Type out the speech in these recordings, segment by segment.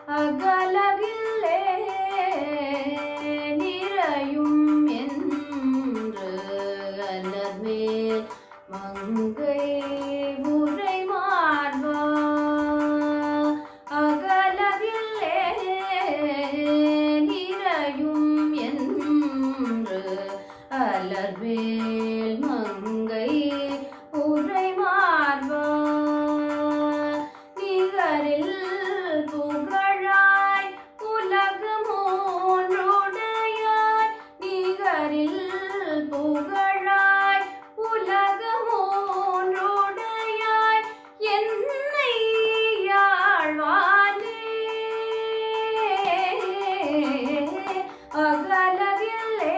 அகலகில்லே நிறையும் என்று அலர்மேல் மங்கை உரை மார்பா அகலகில்லே நிறையும் என்று அலர்மேல் மங்கை உரை மார்பா நிகரில் புகழாய் உலகமோன்றுடையாய் நிகரில் புகழாய் உலகமோன்றுடையாய் என்னை யாழ்வானே அகலகில்லே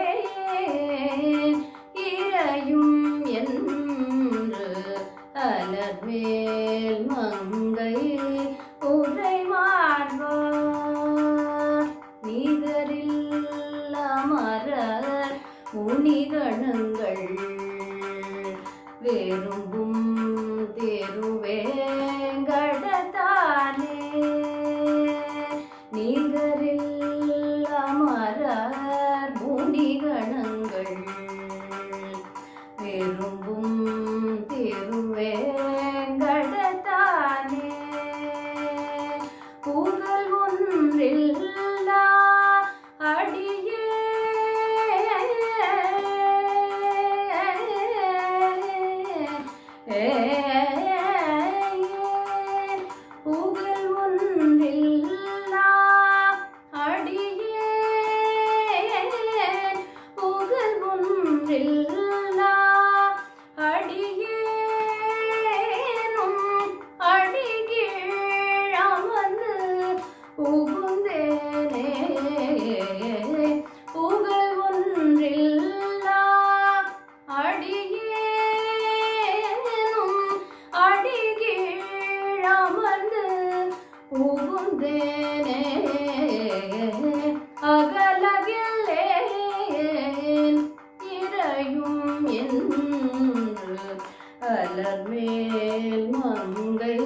இறையும் என்று அலர்மேல் மங்கை உரை மார்பா நிகரில் அமரர் முனிகணங்கள் வேறும்பும் திருவேங்கடத்தானே நிகரில் அமரர் முனிகணங்கள் வேறும்பும் திருவேங்கடத்தானே புகழ் ஒன்றில்லா அடியே புகழ் ஒன்றில்லா அடியே புகழ் ஒன்றில்லா அடியேனும் அடிகீழ் அமர்ந்து புகுந்தேனே புகழ் ஒன்றில்லா அடியேனும் அடிகீழ் அமர்ந்து புகுந்தேனே அகலகில்லே இறையும் என்று அலர்மேல் மங்கை